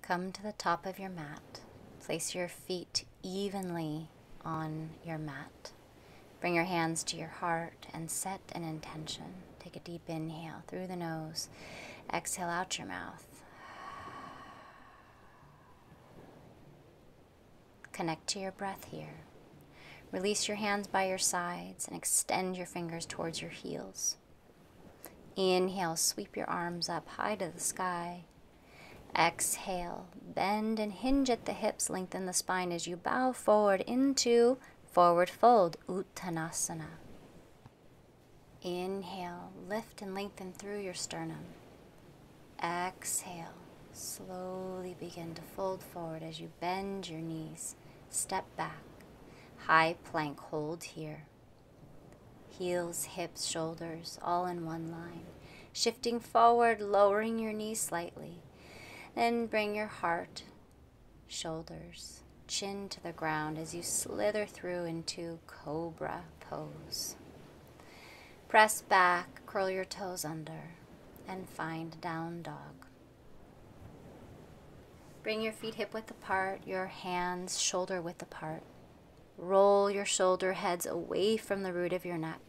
Come to the top of your mat. Place your feet evenly on your mat. Bring your hands to your heart and set an intention. Take a deep inhale through the nose. Exhale out your mouth. Connect to your breath here. Release your hands by your sides and extend your fingers towards your heels. Inhale, sweep your arms up high to the sky. Exhale, bend and hinge at the hips, lengthen the spine as you bow forward into forward fold, Uttanasana. Inhale, lift and lengthen through your sternum. Exhale, slowly begin to fold forward as you bend your knees. Step back, high plank, hold here. Heels, hips, shoulders, all in one line. Shifting forward, lowering your knees slightly. Then bring your heart, shoulders, chin to the ground as you slither through into Cobra pose. Press back, curl your toes under, and find down dog. Bring your feet hip width apart, your hands shoulder width apart. Roll your shoulder heads away from the root of your neck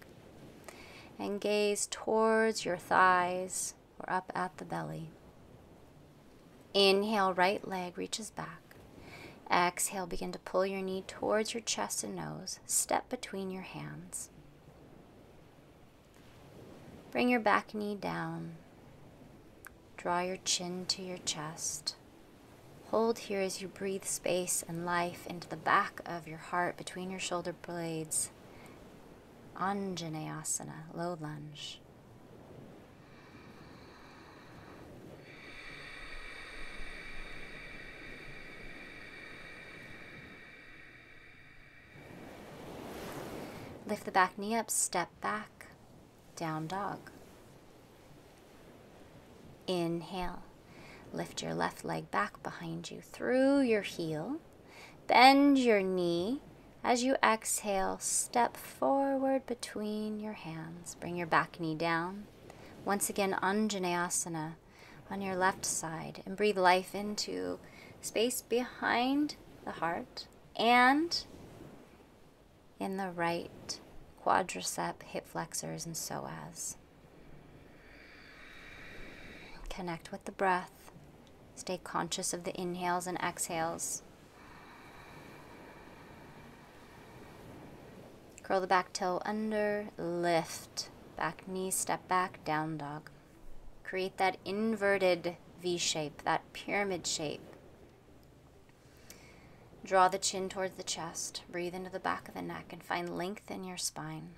and gaze towards your thighs or up at the belly. Inhale, right leg reaches back. Exhale, begin to pull your knee towards your chest and nose. Step between your hands. Bring your back knee down. Draw your chin to your chest. Hold here as you breathe space and life into the back of your heart between your shoulder blades. Asana, low lunge. Lift the back knee up, step back, down dog. Inhale, lift your left leg back behind you through your heel. Bend your knee. As you exhale, step forward between your hands. Bring your back knee down. Once again, Asana on your left side. And breathe life into space behind the heart and in the right quadricep, hip flexors, and psoas. Connect with the breath. Stay conscious of the inhales and exhales. Curl the back toe under, lift. Back knee, step back, down dog. Create that inverted V shape, that pyramid shape. Draw the chin towards the chest. Breathe into the back of the neck and find length in your spine.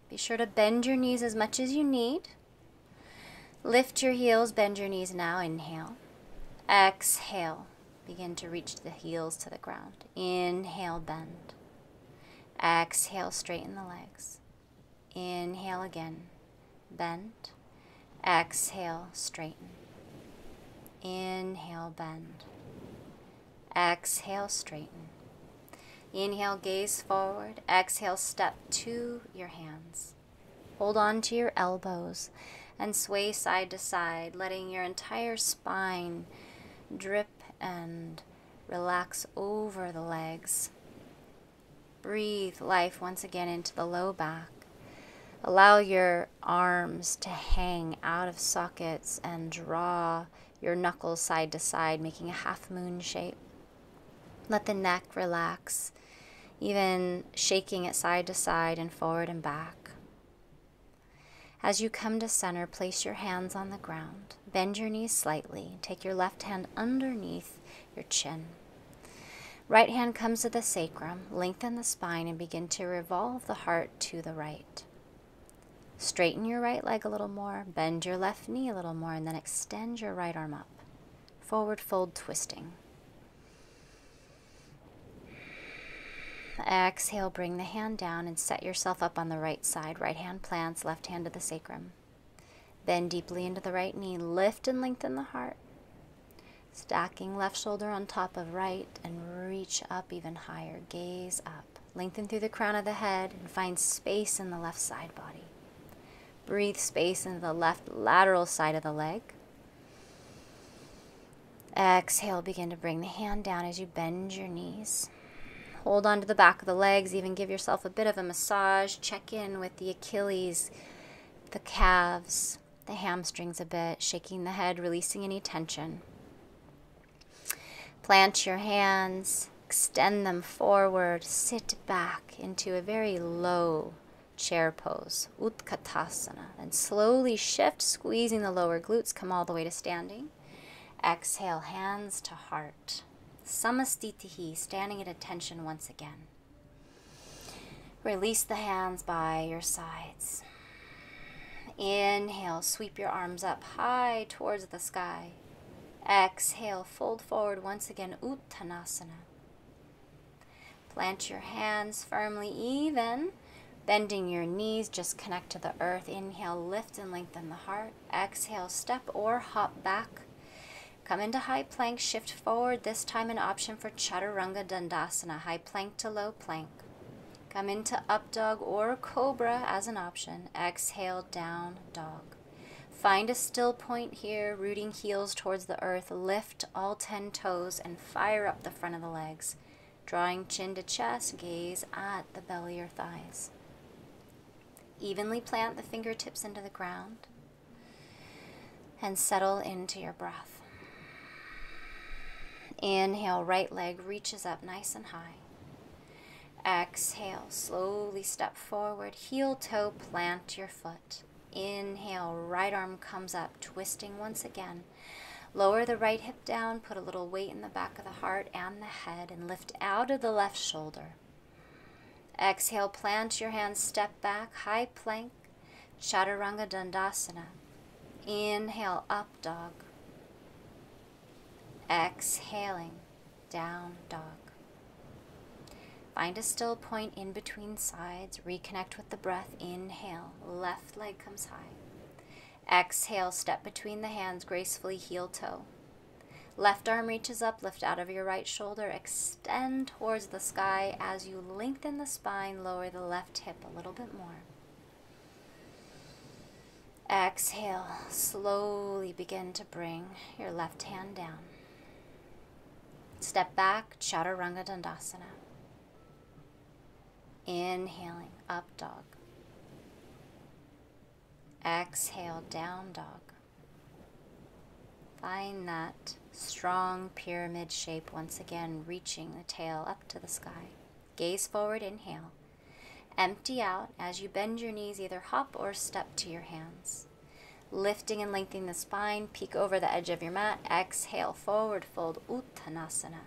Be sure to bend your knees as much as you need. Lift your heels, bend your knees now. Inhale. Exhale. Begin to reach the heels to the ground. Inhale, bend. Exhale, straighten the legs. Inhale again. Bend. Exhale, straighten. Inhale, bend. Exhale, straighten. Inhale, gaze forward. Exhale, step to your hands. Hold on to your elbows and sway side to side, letting your entire spine drip and relax over the legs. Breathe life once again into the low back. Allow your arms to hang out of sockets and draw your knuckles side to side, making a half moon shape. Let the neck relax, even shaking it side to side and forward and back. As you come to center, place your hands on the ground. Bend your knees slightly. Take your left hand underneath your chin. Right hand comes to the sacrum. Lengthen the spine and begin to revolve the heart to the right. Straighten your right leg a little more. Bend your left knee a little more, and then extend your right arm up. Forward fold, twisting. Exhale, bring the hand down and set yourself up on the right side. Right hand plants, left hand to the sacrum. Bend deeply into the right knee. Lift and lengthen the heart. Stacking left shoulder on top of right and reach up even higher. Gaze up. Lengthen through the crown of the head and find space in the left side body. Breathe space into the left lateral side of the leg. Exhale, begin to bring the hand down as you bend your knees. Hold on to the back of the legs, even give yourself a bit of a massage. Check in with the Achilles, the calves, the hamstrings a bit, shaking the head, releasing any tension. Plant your hands, extend them forward, sit back into a very low chair pose, Utkatasana, and slowly shift, squeezing the lower glutes, come all the way to standing. Exhale, hands to heart. Samastitihi, standing at attention once again. Release the hands by your sides. Inhale, sweep your arms up high towards the sky. Exhale, fold forward once again, Uttanasana. Plant your hands firmly even, bending your knees, just connect to the earth. Inhale, lift and lengthen the heart. Exhale, step or hop back. Come into high plank, shift forward, this time an option for Chaturanga Dandasana, high plank to low plank. Come into up dog or cobra as an option. Exhale, down dog. Find a still point here, rooting heels towards the earth. Lift all 10 toes and fire up the front of the legs. Drawing chin to chest, gaze at the belly or thighs. Evenly plant the fingertips into the ground and settle into your breath. Inhale, right leg reaches up nice and high. Exhale, slowly step forward, heel toe, plant your foot. Inhale, right arm comes up, twisting once again. Lower the right hip down, put a little weight in the back of the heart and the head, and lift out of the left shoulder. Exhale, plant your hands, step back, high plank, Chaturanga Dandasana. Inhale, up dog. Exhaling, down dog. Find a still point in between sides. Reconnect with the breath. Inhale, left leg comes high. Exhale, step between the hands, gracefully heel toe. Left arm reaches up, lift out of your right shoulder, extend towards the sky as you lengthen the spine, lower the left hip a little bit more. Exhale, slowly begin to bring your left hand down. Step back, Chaturanga Dandasana. Inhaling, up dog. Exhale, down dog. Find that strong pyramid shape once again, reaching the tail up to the sky. Gaze forward, inhale. Empty out as you bend your knees, either hop or step to your hands. Lifting and lengthening the spine, peek over the edge of your mat. Exhale, forward fold, Uttanasana.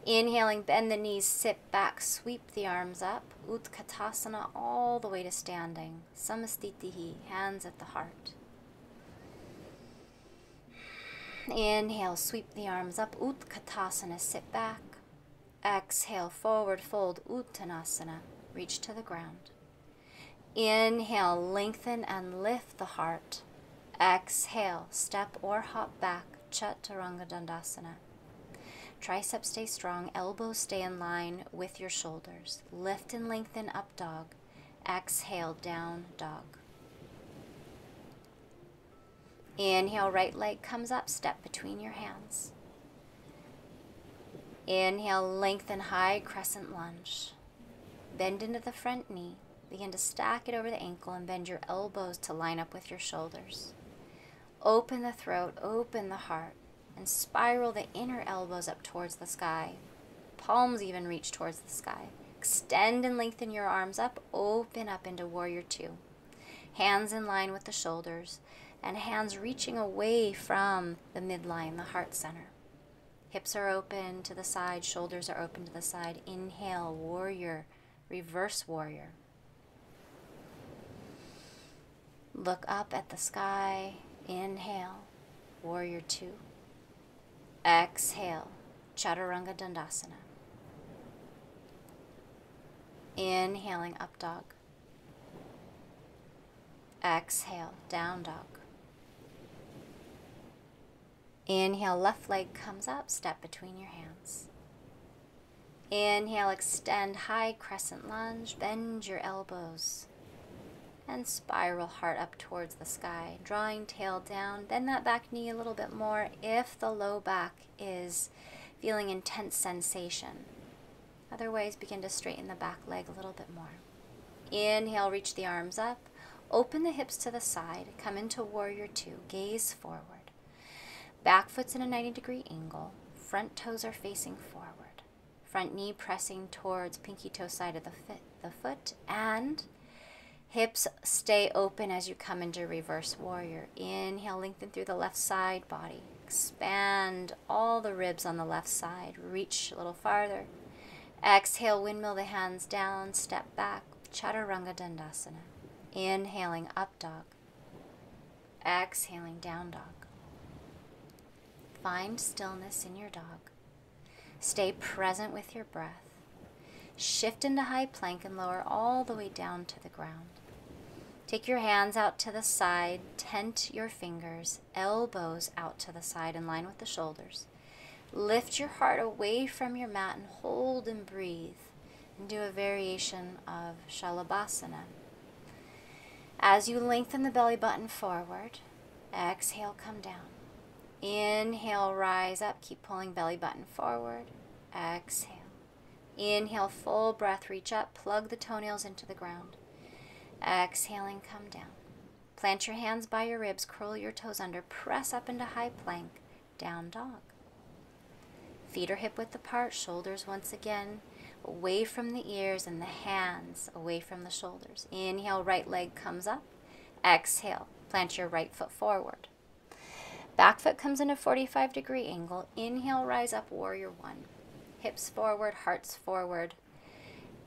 Inhaling, bend the knees, sit back, sweep the arms up. Utkatasana, all the way to standing. Samastitihi, hands at the heart. Inhale, sweep the arms up. Utkatasana, sit back. Exhale, forward fold, Uttanasana. Reach to the ground. Inhale, lengthen and lift the heart. Exhale, step or hop back, Chaturanga Dandasana. Triceps stay strong, elbows stay in line with your shoulders. Lift and lengthen, up dog. Exhale, down dog. Inhale, right leg comes up, step between your hands. Inhale, lengthen, high crescent lunge. Bend into the front knee. Begin to stack it over the ankle and bend your elbows to line up with your shoulders. Open the throat, open the heart, and spiral the inner elbows up towards the sky. Palms even reach towards the sky. Extend and lengthen your arms up, open up into Warrior Two. Hands in line with the shoulders, and hands reaching away from the midline, the heart center. Hips are open to the side, shoulders are open to the side. Inhale, warrior, reverse warrior. Look up at the sky. Inhale, Warrior Two. Exhale, Chaturanga Dandasana. Inhaling, up dog. Exhale, down dog. Inhale, left leg comes up, step between your hands. Inhale, extend, high crescent lunge, bend your elbows. And spiral heart up towards the sky, drawing tail down. Bend that back knee a little bit more if the low back is feeling intense sensation. Otherwise, begin to straighten the back leg a little bit more. Inhale, reach the arms up. Open the hips to the side. Come into Warrior Two. Gaze forward. Back foot's in a 90-degree angle. Front toes are facing forward. Front knee pressing towards pinky toe side of the foot. And hips stay open as you come into Reverse Warrior. Inhale, lengthen through the left side body. Expand all the ribs on the left side. Reach a little farther. Exhale, windmill the hands down, step back. Chaturanga Dandasana. Inhaling, up dog. Exhaling, down dog. Find stillness in your dog. Stay present with your breath. Shift into high plank and lower all the way down to the ground. Take your hands out to the side, tent your fingers, elbows out to the side in line with the shoulders. Lift your heart away from your mat and hold and breathe. And do a variation of Shalabhasana. As you lengthen the belly button forward, exhale, come down. Inhale, rise up, keep pulling belly button forward. Exhale. Inhale, full breath, reach up, plug the toenails into the ground. Exhaling, come down. Plant your hands by your ribs, curl your toes under, press up into high plank, down dog. Feet are hip width apart, shoulders once again away from the ears and the hands away from the shoulders. Inhale, right leg comes up. Exhale, plant your right foot forward. Back foot comes in a 45-degree angle. Inhale, rise up, Warrior One. Hips forward, hearts forward.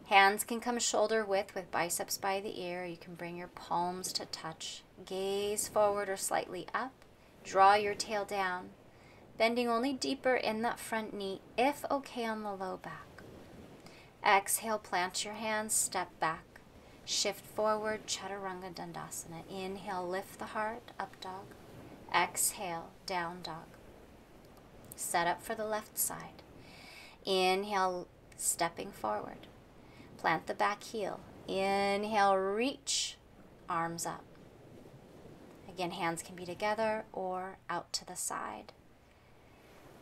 Hands can come shoulder width with biceps by the ear. You can bring your palms to touch. Gaze forward or slightly up. Draw your tail down. Bending only deeper in that front knee, if okay on the low back. Exhale, plant your hands, step back. Shift forward, Chaturanga Dandasana. Inhale, lift the heart, up dog. Exhale, down dog. Set up for the left side. Inhale, stepping forward. Plant the back heel. Inhale, reach, arms up. Again, hands can be together or out to the side.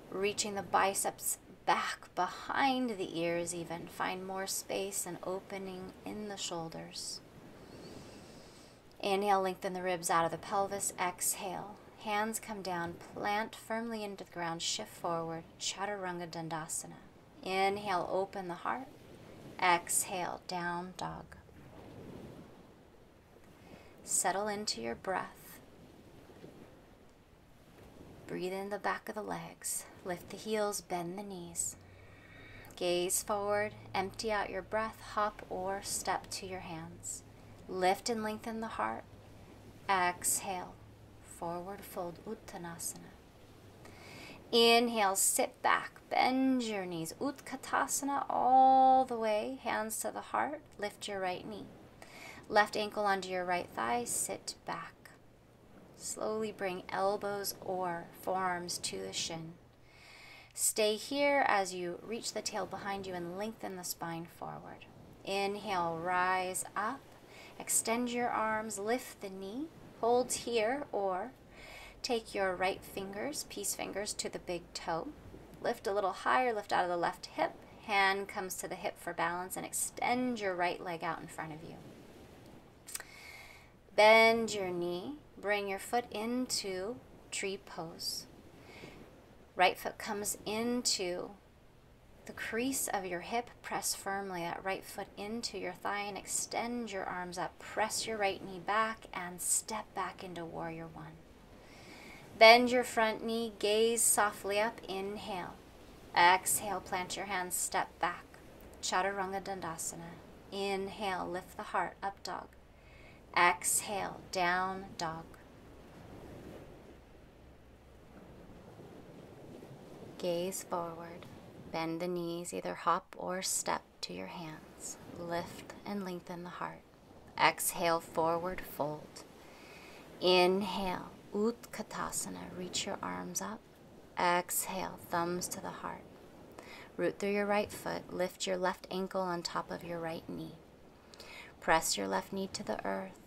Reaching the biceps back behind the ears even. Find more space and opening in the shoulders. Inhale, lengthen the ribs out of the pelvis. Exhale. Hands come down, plant firmly into the ground, shift forward, Chaturanga Dandasana. Inhale, open the heart. Exhale, down dog. Settle into your breath. Breathe in the back of the legs. Lift the heels, bend the knees. Gaze forward, empty out your breath, hop or step to your hands. Lift and lengthen the heart. Exhale, forward fold, Uttanasana. Inhale, sit back, bend your knees, Utkatasana all the way, hands to the heart, lift your right knee. Left ankle onto your right thigh, sit back. Slowly bring elbows or forearms to the shin. Stay here as you reach the tail behind you and lengthen the spine forward. Inhale, rise up, extend your arms, lift the knee, hold here or take your right fingers, peace fingers, to the big toe. Lift a little higher, lift out of the left hip. Hand comes to the hip for balance and extend your right leg out in front of you. Bend your knee, bring your foot into tree pose. Right foot comes into the crease of your hip. Press firmly that right foot into your thigh and extend your arms up. Press your right knee back and step back into Warrior One. Bend your front knee, gaze softly up, inhale. Exhale, plant your hands, step back. Chaturanga Dandasana. Inhale, lift the heart, up dog. Exhale, down dog. Gaze forward. Bend the knees, either hop or step to your hands. Lift and lengthen the heart. Exhale, forward fold. Inhale, Utkatasana, reach your arms up. Exhale, thumbs to the heart. Root through your right foot, lift your left ankle on top of your right knee. Press your left knee to the earth.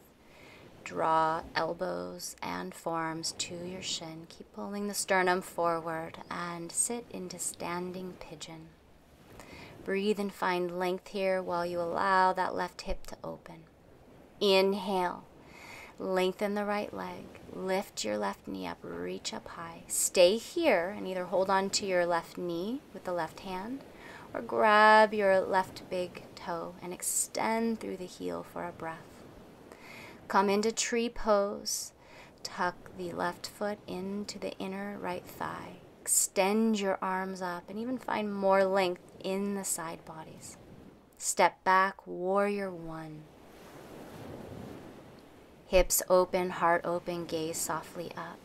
Draw elbows and forearms to your shin. Keep pulling the sternum forward and sit into standing pigeon. Breathe and find length here while you allow that left hip to open. Inhale. Lengthen the right leg. Lift your left knee up. Reach up high. Stay here and either hold on to your left knee with the left hand or grab your left big toe and extend through the heel for a breath. Come into tree pose. Tuck the left foot into the inner right thigh. Extend your arms up and even find more length in the side bodies. Step back, warrior one. Hips open, heart open, gaze softly up.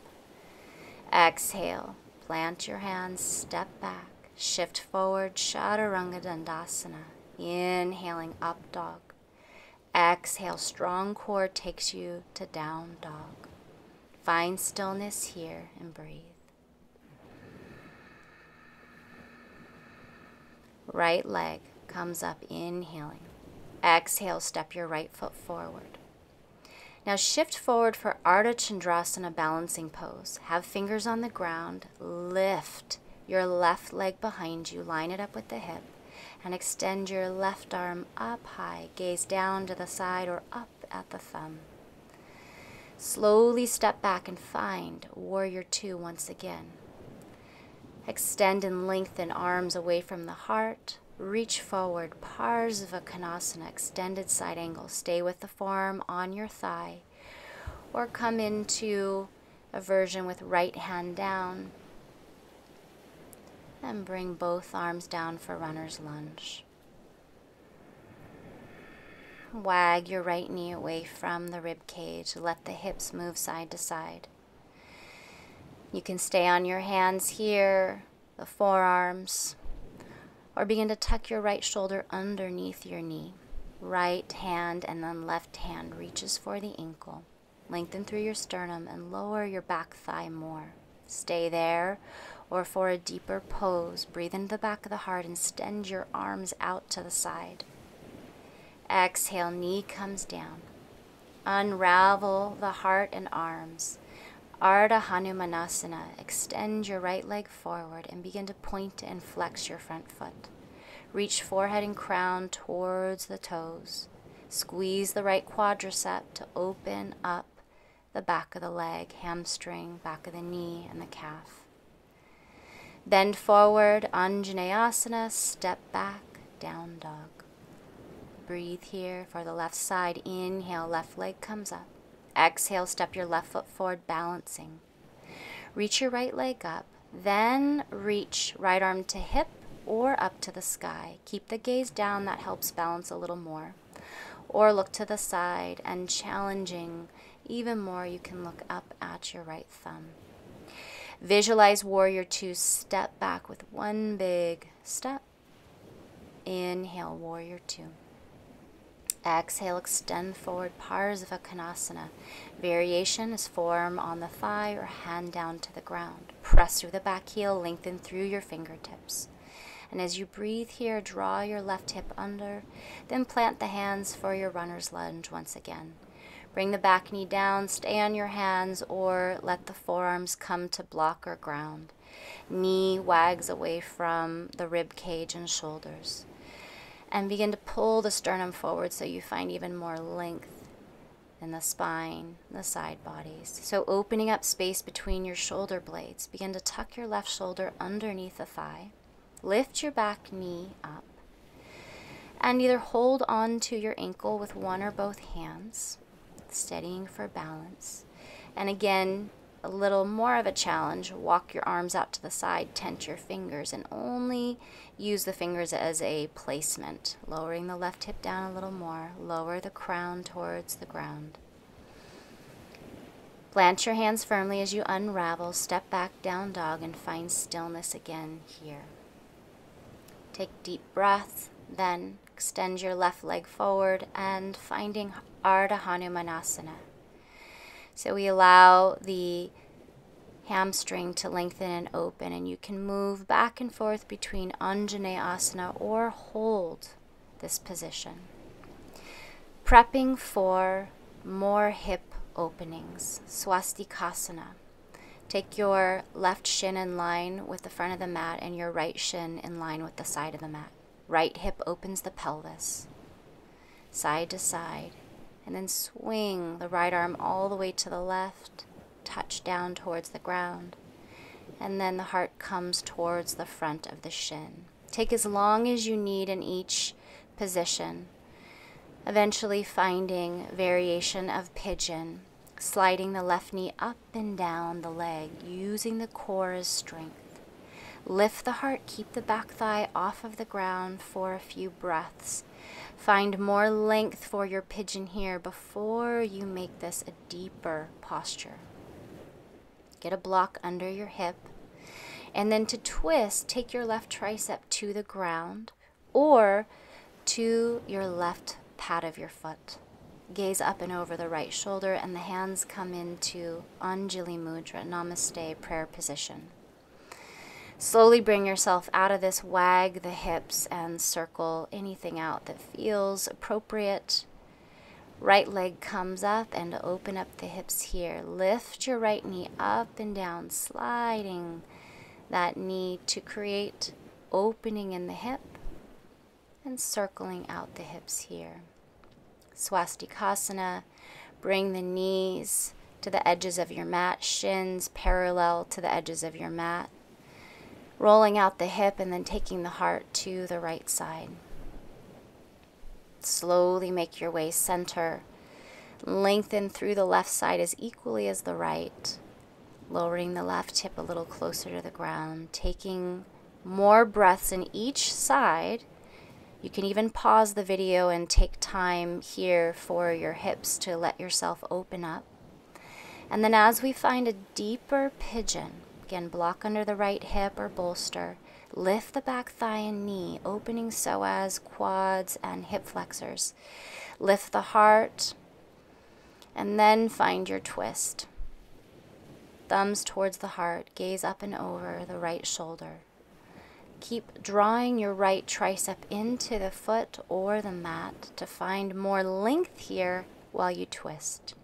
Exhale, plant your hands, step back, shift forward, Chaturanga Dandasana. Inhaling, up dog. Exhale, strong core takes you to down dog. Find stillness here and breathe. Right leg comes up, inhaling. Exhale, step your right foot forward. Now shift forward for Ardha Chandrasana balancing pose. Have fingers on the ground. Lift your left leg behind you. Line it up with the hip. And extend your left arm up high. Gaze down to the side or up at the thumb. Slowly step back and find warrior two once again. Extend and lengthen arms away from the heart. Reach forward, Parsvakonasana, extended side angle. Stay with the forearm on your thigh. Or come into a version with right hand down. And bring both arms down for runner's lunge. Wag your right knee away from the rib cage. Let the hips move side to side. You can stay on your hands here, the forearms, or begin to tuck your right shoulder underneath your knee. Right hand and then left hand reaches for the ankle. Lengthen through your sternum and lower your back thigh more. Stay there, or for a deeper pose, breathe into the back of the heart and extend your arms out to the side. Exhale, knee comes down. Unravel the heart and arms. Ardha Hanumanasana, extend your right leg forward and begin to point and flex your front foot. Reach forehead and crown towards the toes. Squeeze the right quadricep to open up the back of the leg, hamstring, back of the knee, and the calf. Bend forward, Anjaneyasana, step back, down dog. Breathe here for the left side. Inhale, left leg comes up. Exhale, step your left foot forward, balancing. Reach your right leg up, then reach right arm to hip or up to the sky. Keep the gaze down, that helps balance a little more. Or look to the side, and challenging even more, you can look up at your right thumb. Visualize warrior two, step back with one big step. Inhale, warrior two. Exhale, extend forward, Parsvakonasana. Variation is forearm on the thigh or hand down to the ground. Press through the back heel, lengthen through your fingertips. And as you breathe here, draw your left hip under, then plant the hands for your runner's lunge once again. Bring the back knee down, stay on your hands, or let the forearms come to block or ground. Knee wags away from the rib cage and shoulders. And begin to pull the sternum forward so you find even more length in the spine, the side bodies. So opening up space between your shoulder blades. Begin to tuck your left shoulder underneath the thigh. Lift your back knee up. And either hold on to your ankle with one or both hands, steadying for balance. And again, a little more of a challenge. Walk your arms out to the side, tent your fingers, and only use the fingers as a placement. Lowering the left hip down a little more. Lower the crown towards the ground. Plant your hands firmly as you unravel. Step back, down dog, and find stillness again here. Take deep breath, then extend your left leg forward and finding Ardha Hanumanasana. So we allow the hamstring to lengthen and open, and you can move back and forth between Anjaneyasana or hold this position. Prepping for more hip openings. Swastika Sauna. Take your left shin in line with the front of the mat and your right shin in line with the side of the mat. Right hip opens the pelvis, side to side, and then swing the right arm all the way to the left, touch down towards the ground, and then the heart comes towards the front of the shin. Take as long as you need in each position, eventually finding variation of pigeon, sliding the left knee up and down the leg, using the core as strength. Lift the heart, keep the back thigh off of the ground for a few breaths. Find more length for your pigeon here before you make this a deeper posture. Get a block under your hip. And then to twist, take your left tricep to the ground or to your left pad of your foot. Gaze up and over the right shoulder, and the hands come into Anjali Mudra, Namaste prayer position. Slowly bring yourself out of this, wag the hips and circle anything out that feels appropriate. Right leg comes up and open up the hips here. Lift your right knee up and down, sliding that knee to create opening in the hip and circling out the hips here. Swastikasana, bring the knees to the edges of your mat, shins parallel to the edges of your mat. Rolling out the hip and then taking the heart to the right side. Slowly make your way center. Lengthen through the left side as equally as the right. Lowering the left hip a little closer to the ground. Taking more breaths in each side. You can even pause the video and take time here for your hips to let yourself open up. And then as we find a deeper pigeon, again, block under the right hip or bolster. Lift the back thigh and knee, opening psoas, quads, and hip flexors. Lift the heart, and then find your twist. Thumbs towards the heart, gaze up and over the right shoulder. Keep drawing your right tricep into the foot or the mat to find more length here while you twist.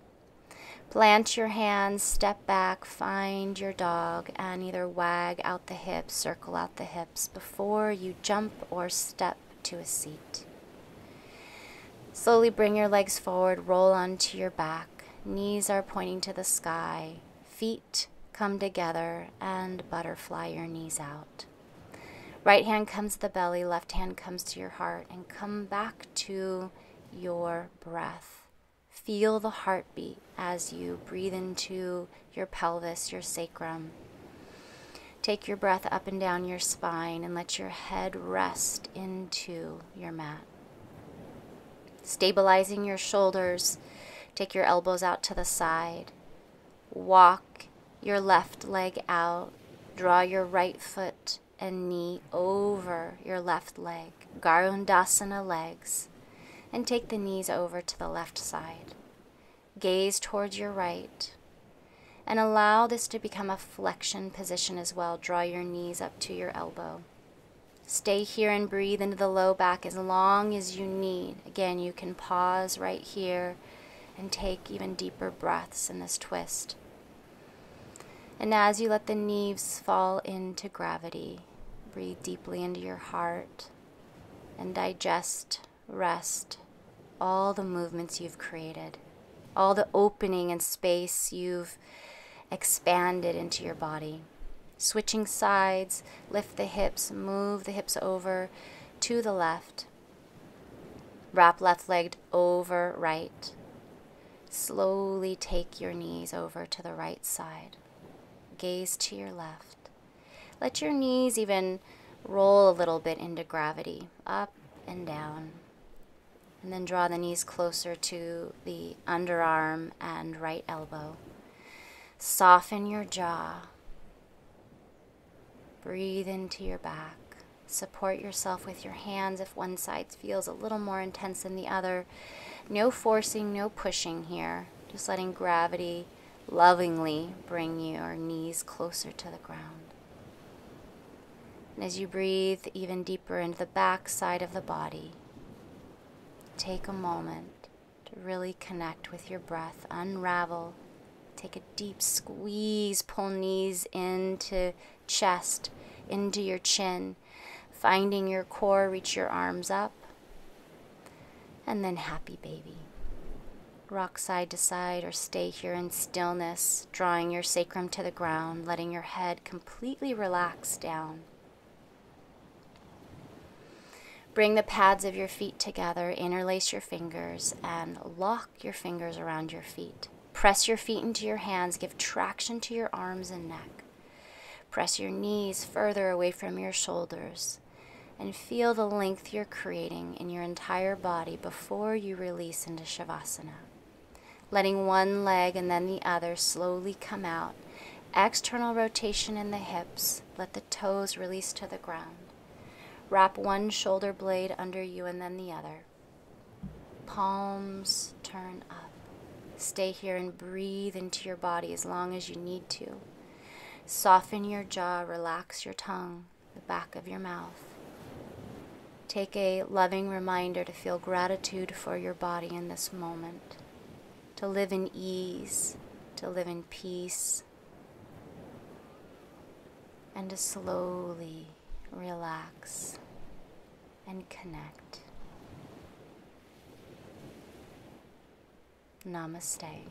Plant your hands, step back, find your dog, and either wag out the hips, circle out the hips before you jump or step to a seat. Slowly bring your legs forward, roll onto your back. Knees are pointing to the sky. Feet come together and butterfly your knees out. Right hand comes to the belly, left hand comes to your heart, and come back to your breath. Feel the heartbeat as you breathe into your pelvis, your sacrum. Take your breath up and down your spine and let your head rest into your mat. Stabilizing your shoulders, take your elbows out to the side. Walk your left leg out. Draw your right foot and knee over your left leg. Garudasana legs. And take the knees over to the left side. Gaze towards your right. And allow this to become a flexion position as well. Draw your knees up to your elbow. Stay here and breathe into the low back as long as you need. Again, you can pause right here and take even deeper breaths in this twist. And as you let the knees fall into gravity, breathe deeply into your heart and digest, rest all the movements you've created, all the opening and space you've expanded into your body. Switching sides, lift the hips, move the hips over to the left. Wrap left leg over right. Slowly take your knees over to the right side. Gaze to your left. Let your knees even roll a little bit into gravity, up and down. And then draw the knees closer to the underarm and right elbow. Soften your jaw. Breathe into your back. Support yourself with your hands if one side feels a little more intense than the other. No forcing, no pushing here. Just letting gravity lovingly bring your knees closer to the ground. And as you breathe even deeper into the back side of the body, take a moment to really connect with your breath. Unravel. Take a deep squeeze. Pull knees into chest, into your chin. Finding your core, reach your arms up. And then happy baby. Rock side to side or stay here in stillness, drawing your sacrum to the ground, letting your head completely relax down. Bring the pads of your feet together, interlace your fingers, and lock your fingers around your feet. Press your feet into your hands, give traction to your arms and neck. Press your knees further away from your shoulders, and feel the length you're creating in your entire body before you release into Shavasana. Letting one leg and then the other slowly come out. External rotation in the hips. Let the toes release to the ground. Wrap one shoulder blade under you and then the other. Palms turn up. Stay here and breathe into your body as long as you need to. Soften your jaw, relax your tongue, the back of your mouth. Take a loving reminder to feel gratitude for your body in this moment. To live in ease, to live in peace, and to slowly relax and connect. Namaste.